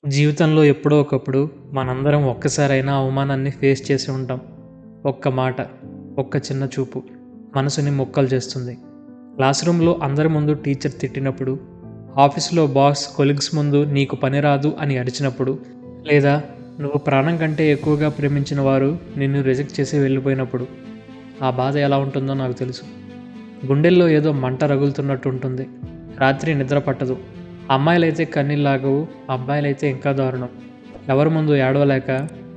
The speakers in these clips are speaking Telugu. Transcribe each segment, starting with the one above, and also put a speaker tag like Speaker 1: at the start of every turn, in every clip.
Speaker 1: జీవితంలో ఎప్పుడో ఒకప్పుడు మనందరం ఒక్కసారైనా అవమానాన్ని ఫేస్ చేసి ఉంటాం. ఒక్క మాట, ఒక్క చిన్న చూపు మనసుని ముక్కలు చేస్తుంది. క్లాస్ రూమ్లో అందరి ముందు టీచర్ తిట్టినప్పుడు, ఆఫీసులో బాస్ కొలీగ్స్ ముందు నీకు పని రాదు అని అరిచినప్పుడు, లేదా నువ్వు ప్రాణం కంటే ఎక్కువగా ప్రేమించిన వారు నిన్ను రిజెక్ట్ చేసి వెళ్ళిపోయినప్పుడు ఆ బాధ ఎలా ఉంటుందో నాకు తెలుసు. గుండెల్లో ఏదో మంట రగులుతున్నట్టు ఉంటుంది. రాత్రి నిద్ర పట్టదు. అమ్మాయిలైతే కన్నీళ్ళాగవు, అబ్బాయిలైతే ఇంకా దారుణం. ఎవరి ముందు ఏడవలేక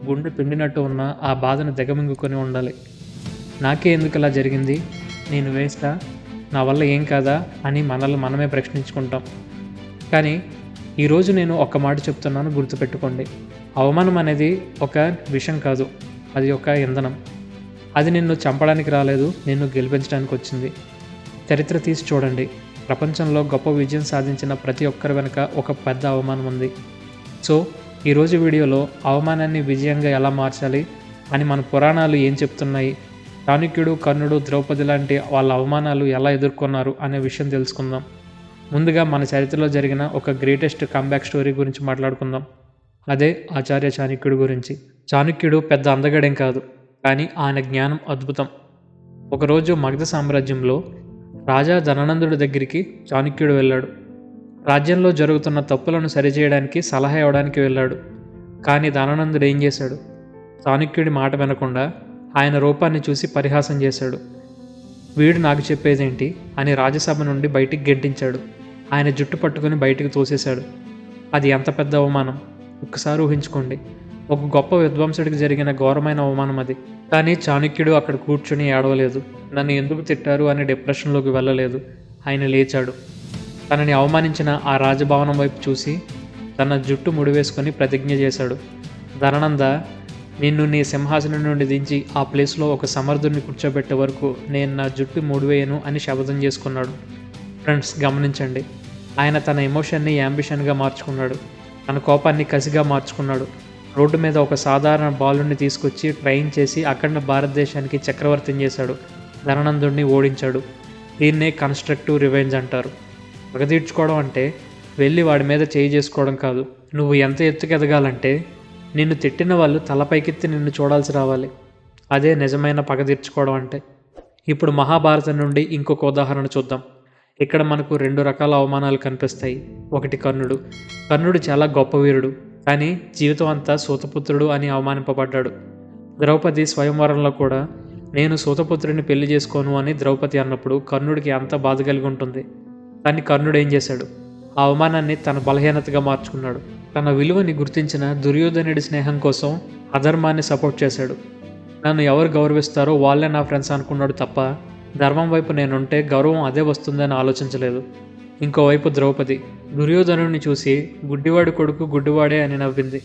Speaker 1: గుండె పిండినట్టు ఉన్న ఆ బాధను దిగమింగుకొని ఉండాలి. నాకే ఎందుకు ఇలా జరిగింది, నేను వేస్తా, నా వల్ల ఏం కాదా అని మనల్ని మనమే ప్రశ్నించుకుంటాం. కానీ ఈరోజు నేను ఒక మాట చెప్తున్నాను, గుర్తుపెట్టుకోండి. అవమానం అనేది ఒక విషం కాదు, అది ఒక ఇంధనం. అది నిన్ను చంపడానికి రాలేదు, నిన్ను గెలిపించడానికి వచ్చింది. చరిత్ర తీసి చూడండి. ప్రపంచంలో గొప్ప విజయం సాధించిన ప్రతి ఒక్కరి వెనుక ఒక పెద్ద అవమానం ఉంది. సో ఈరోజు వీడియోలో అవమానాన్ని విజయంగా ఎలా మార్చాలి అని మన పురాణాలు ఏం చెప్తున్నాయి, చాణక్యుడు, కర్ణుడు, ద్రౌపది లాంటి వాళ్ళ అవమానాలు ఎలా ఎదుర్కొన్నారు అనే విషయం తెలుసుకుందాం. ముందుగా మన చరిత్రలో జరిగిన ఒక గ్రేటెస్ట్ కంబ్యాక్ స్టోరీ గురించి మాట్లాడుకుందాం. అదే ఆచార్య చాణక్యుడి గురించి. చాణక్యుడు పెద్ద అందగడేం కాదు, కానీ ఆయన జ్ఞానం అద్భుతం. ఒకరోజు మగధ సామ్రాజ్యంలో రాజా ధననందుడి దగ్గరికి చాణక్యుడు వెళ్ళాడు. రాజ్యంలో జరుగుతున్న తప్పులను సరిచేయడానికి సలహా ఇవ్వడానికి వెళ్ళాడు. కానీ ధననందుడు ఏం చేశాడు? చాణక్యుడి మాట వినకుండా ఆయన రూపాన్ని చూసి పరిహాసం చేశాడు. వీడు నాకు చెప్పేదేంటి అని రాజ్యసభ నుండి బయటికి గెంటించాడు. ఆయన జుట్టు పట్టుకుని బయటికి తోసేశాడు. అది ఎంత పెద్ద అవమానం ఒక్కసారి ఊహించుకోండి. ఒక గొప్ప విద్వాంసుడికి జరిగిన ఘోరమైన అవమానం అది. కానీ చాణక్యుడు అక్కడ కూర్చుని ఏడవలేదు. నన్ను ఎందుకు తిట్టారు అని డిప్రెషన్లోకి వెళ్ళలేదు. ఆయన లేచాడు. తనని అవమానించిన ఆ రాజభవనం వైపు చూసి తన జుట్టు ముడివేసుకొని ప్రతిజ్ఞ చేశాడు. ధననంద, నిన్ను నీ సింహాసనం నుండి దించి ఆ ప్లేస్లో ఒక సమర్థుడిని కూర్చోబెట్టే వరకు నేను నా జుట్టు ముడివేయను అని శపథం చేసుకున్నాడు. ఫ్రెండ్స్, గమనించండి. ఆయన తన ఎమోషన్ని యాంబిషన్గా మార్చుకున్నాడు. తన కోపాన్ని కసిగా మార్చుకున్నాడు. రోడ్డు మీద ఒక సాధారణ బాలుని తీసుకొచ్చి ట్రైన్ చేసి అఖండ భారతదేశానికి చక్రవర్తిని చేశాడు. ధననందుడిని ఓడించాడు. దీన్నే కన్స్ట్రక్టివ్ రివెంజ్ అంటారు. పగ తీర్చుకోవడం అంటే వెళ్ళి వాడి మీద చేయి చేసుకోవడం కాదు. నువ్వు ఎంత ఎత్తుకు ఎదగాలంటే నిన్ను తిట్టిన వాళ్ళు తలపైకెత్తి నిన్ను చూడాల్సి రావాలి. అదే నిజమైన పగ తీర్చుకోవడం అంటే. ఇప్పుడు మహాభారతం నుండి ఇంకొక ఉదాహరణ చూద్దాం. ఇక్కడ మనకు రెండు రకాల అవమానాలు కనిపిస్తాయి. ఒకటి కర్ణుడు. కర్ణుడు చాలా గొప్ప వీరుడు, కానీ జీవితం అంతా సూతపుత్రుడు అని అవమానింపబడ్డాడు. ద్రౌపది స్వయంవరంలో కూడా నేను సూతపుత్రుడిని పెళ్లి చేసుకోను అని ద్రౌపది అన్నప్పుడు కర్ణుడికి అంత బాధ కలిగి ఉంటుంది. కానీ కర్ణుడు ఏం చేశాడు? ఆ అవమానాన్ని తన బలహీనతగా మార్చుకున్నాడు. తన విలువని గుర్తించిన దుర్యోధనుడి స్నేహం కోసం అధర్మాన్ని సపోర్ట్ చేశాడు. నన్ను ఎవరు గౌరవిస్తారో వాళ్ళే నా ఫ్రెండ్స్ అనుకున్నాడు తప్ప ధర్మం వైపు నేనుంటే గౌరవం అదే వస్తుందని ఆలోచించలేదు. ఇంకోవైపు ద్రౌపది దుర్యోధనుడిని చూసి గుడ్డివాడి కొడుకు గుడ్డివాడే అని నవ్వింది.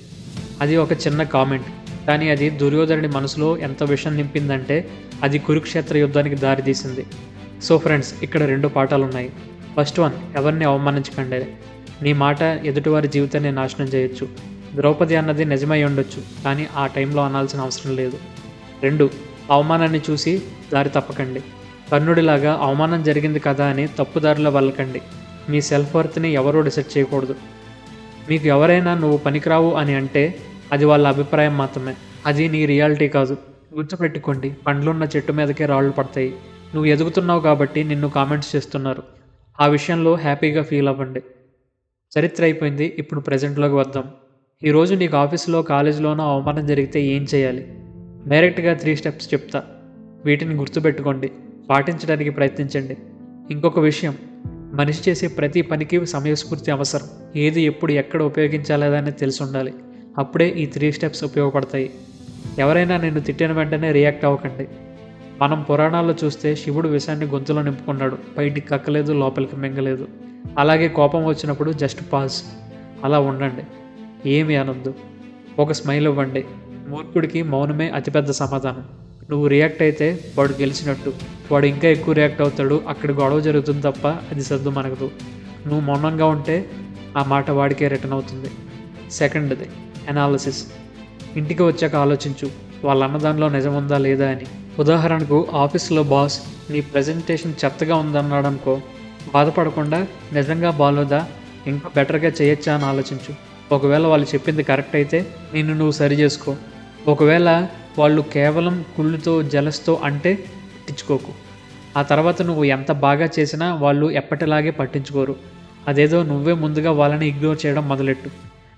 Speaker 1: అది ఒక చిన్న కామెంట్, కానీ అది దుర్యోధనుడి మనసులో ఎంత విషం నింపిందంటే అది కురుక్షేత్ర యుద్ధానికి దారితీసింది. సో ఫ్రెండ్స్, ఇక్కడ రెండు పాఠాలు ఉన్నాయి. ఫస్ట్ వన్, ఎవరిని అవమానించకండి. నీ మాట ఎదుటివారి జీవితాన్ని నాశనం చేయొచ్చు. ద్రౌపది అన్నది నిజమై ఉండొచ్చు, కానీ ఆ టైంలో అనాల్సిన అవసరం లేదు. రెండు, అవమానాన్ని చూసి దారి తప్పకండి. కర్ణుడిలాగా అవమానం జరిగింది కదా అని తప్పుదారిలో వెళ్ళకండి. మీ సెల్ఫ్ వర్త్ని ఎవరూ డిసైడ్ చేయకూడదు. మీకు ఎవరైనా నువ్వు పనికిరావు అని అంటే అది వాళ్ళ అభిప్రాయం మాత్రమే, అది నీ రియాలిటీ కాదు. గుర్తుపెట్టుకోండి, పండ్లున్న చెట్టు మీదకే రాళ్ళు పడతాయి. నువ్వు ఎదుగుతున్నావు కాబట్టి నిన్ను కామెంట్స్ చేస్తున్నారు. ఆ విషయంలో హ్యాపీగా ఫీల్ అవ్వండి. చరిత్ర అయిపోయింది, ఇప్పుడు ప్రజెంట్లోకి వద్దాం. ఈరోజు నీకు ఆఫీసులో, కాలేజీలోనో అవమానం జరిగితే ఏం చేయాలి? డైరెక్ట్గా 3 స్టెప్స్ చెప్తా. వీటిని గుర్తుపెట్టుకోండి, పాటించడానికి ప్రయత్నించండి. ఇంకొక విషయం, మనిషి చేసే ప్రతి పనికి సమయస్ఫూర్తి అవసరం. ఏది ఎప్పుడు ఎక్కడ ఉపయోగించాలని తెలిసి ఉండాలి. అప్పుడే ఈ 3 స్టెప్స్ ఉపయోగపడతాయి. ఎవరైనా నిన్ను తిట్టిన వెంటనే రియాక్ట్ అవ్వకండి. మనం పురాణాల్లో చూస్తే శివుడు విషాన్ని గొంతులో నింపుకున్నాడు, బయటికి కక్కలేదు, లోపలికి మింగలేదు. అలాగే కోపం వచ్చినప్పుడు జస్ట్ పాజ్, అలా ఉండండి, ఏమి అనొద్దు, ఒక స్మైల్ ఇవ్వండి. మూర్ఖుడికి మౌనమే అతిపెద్ద సమాధానం. నువ్వు రియాక్ట్ అయితే వాడు గెలిచినట్టు, వాడు ఇంకా ఎక్కువ రియాక్ట్ అవుతాడు, అక్కడ గొడవ జరుగుతుంది తప్ప అది సర్దు మనగదు. నువ్వు మౌనంగా ఉంటే ఆ మాట వాడికే రిటర్న్ అవుతుంది. సెకండ్ది, అనాలిసిస్. ఇంటికి వచ్చాక ఆలోచించు, వాళ్ళ అన్నదానిలో నిజముందా లేదా అని. ఉదాహరణకు ఆఫీస్లో బాస్ నీ ప్రజెంటేషన్ చెత్తగా ఉందన్నాడనుకో, బాధపడకుండా నిజంగా బాగోదా, ఇంకా బెటర్గా చేయొచ్చా అని ఆలోచించు. ఒకవేళ వాళ్ళు చెప్పింది కరెక్ట్ అయితే నిన్ను నువ్వు సరి చేసుకో. ఒకవేళ వాళ్ళు కేవలం కుళ్ళుతో జలస్తో అంటే పట్టించుకోకు. ఆ తర్వాత నువ్వు ఎంత బాగా చేసినా వాళ్ళు ఎప్పటిలాగే పట్టించుకోరు. అదేదో నువ్వే ముందుగా వాళ్ళని ఇగ్నోర్ చేయడం మొదలెట్టు.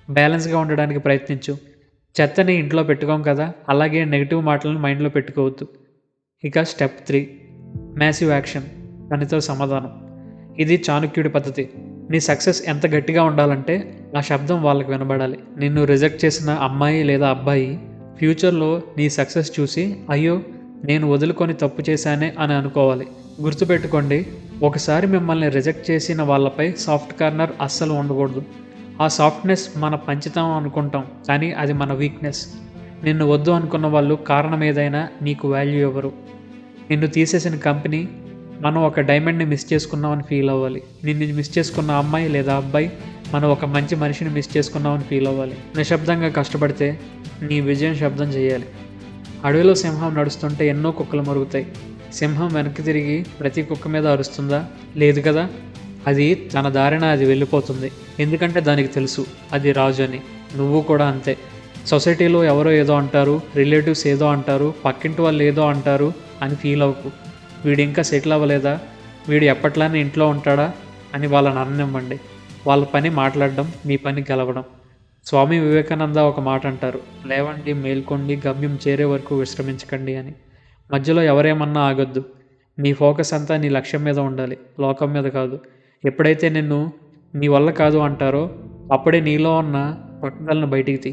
Speaker 1: బ్యాలెన్స్గా ఉండడానికి ప్రయత్నించు. చెత్తని ఇంట్లో పెట్టుకోం కదా, అలాగే నెగిటివ్ మాటలను మైండ్లో పెట్టుకోవద్దు. ఇక స్టెప్ 3, మ్యాసివ్ యాక్షన్, పనితో సమాధానం. ఇది చాణక్యుడి పద్ధతి. నీ సక్సెస్ ఎంత గట్టిగా ఉండాలంటే ఆ శబ్దం వాళ్ళకి వినబడాలి. నిన్ను రిజెక్ట్ చేసిన అమ్మాయి లేదా అబ్బాయి ఫ్యూచర్లో నీ సక్సెస్ చూసి అయ్యో నేను వదులుకొని తప్పు చేశానే అని అనుకోవాలి. గుర్తుపెట్టుకోండి, ఒకసారి మిమ్మల్ని రిజెక్ట్ చేసిన వాళ్ళపై సాఫ్ట్ కార్నర్ అస్సలు ఉండకూడదు. ఆ సాఫ్ట్నెస్ మన పంచితం అనుకుంటాం, కానీ అది మన వీక్నెస్. నిన్ను వద్దు అనుకున్న వాళ్ళు కారణం ఏదైనా నీకు వాల్యూ ఇవ్వరు. నిన్ను తీసేసిన కంపెనీ మనం ఒక డైమండ్ని మిస్ చేసుకున్నామని ఫీల్ అవ్వాలి. నిన్ను మిస్ చేసుకున్న అమ్మాయి లేదా అబ్బాయి మనం ఒక మంచి మనిషిని మిస్ చేసుకున్నామని ఫీల్ అవ్వాలి. నిశ్శబ్దంగా కష్టపడితే నీ విజయం శబ్దం చేయాలి. అడవిలో సింహం నడుస్తుంటే ఎన్నో కుక్కలు మరుగుతాయి. సింహం వెనక్కి తిరిగి ప్రతి కుక్క మీద అరుస్తుందా? లేదు కదా. అది తన దారిన అది వెళ్ళిపోతుంది. ఎందుకంటే దానికి తెలుసు అది రాజు అని. నువ్వు కూడా అంతే. సొసైటీలో ఎవరో ఏదో అంటారు, రిలేటివ్స్ ఏదో అంటారు, పక్కింటి వాళ్ళు ఏదో అంటారు అని ఫీల్ అవ్వకు. వీడు ఇంకా సెటిల్ అవ్వలేదా, వీడు ఎప్పట్లానే ఇంట్లో ఉంటాడా అని వాళ్ళని అననివ్వండి. వాళ్ళ పని మాట్లాడడం, మీ పని గెలవడం. స్వామి వివేకానంద ఒక మాట అంటారు, లేవండి, మేల్కొండి, గమ్యం చేరే వరకు విశ్రమించకండి అని. మధ్యలో ఎవరేమన్నా ఆగొద్దు. నీ ఫోకస్ అంతా నీ లక్ష్యం మీద ఉండాలి, లోకం మీద కాదు. ఎప్పుడైతే నిన్ను నీ వల్ల కాదు అంటారో అప్పుడే నీలో ఉన్న పట్టుదలను బయటికి తీ.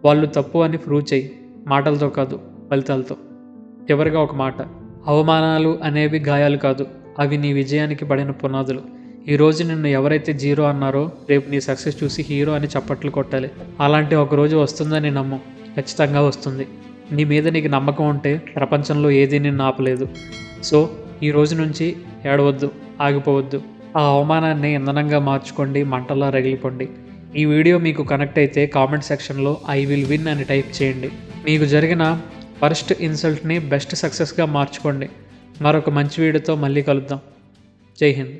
Speaker 1: వాళ్ళు తప్పు అని ప్రూవ్ చేయి, మాటలతో కాదు ఫలితాలతో. చివరిగా ఒక మాట, అవమానాలు అనేవి గాయాలు కాదు, అవి నీ విజయానికి పడిన పునాదులు. ఈరోజు నిన్ను ఎవరైతే జీరో అన్నారో రేపు నీ సక్సెస్ చూసి హీరో అని చప్పట్లు కొట్టాలి. అలాంటి ఒక రోజు వస్తుందని నమ్ము, ఖచ్చితంగా వస్తుంది. నీ మీద నీకు నమ్మకం ఉంటే ప్రపంచంలో ఏదీ నిన్ను ఆపలేదు. సో ఈ రోజు నుంచి ఏడవద్దు, ఆగిపోవద్దు. ఆ అవమానాన్ని ఇంధనంగా మార్చుకోండి, మంటలా రగిలిపోండి. ఈ వీడియో మీకు కనెక్ట్ అయితే కామెంట్ సెక్షన్లో ఐ విల్ విన్ అని టైప్ చేయండి. మీకు జరిగిన ఫస్ట్ ఇన్సల్ట్ని బెస్ట్ సక్సెస్గా మార్చుకోండి. మరొక మంచి వీడియోతో మళ్ళీ కలుద్దాం. జై హింద్.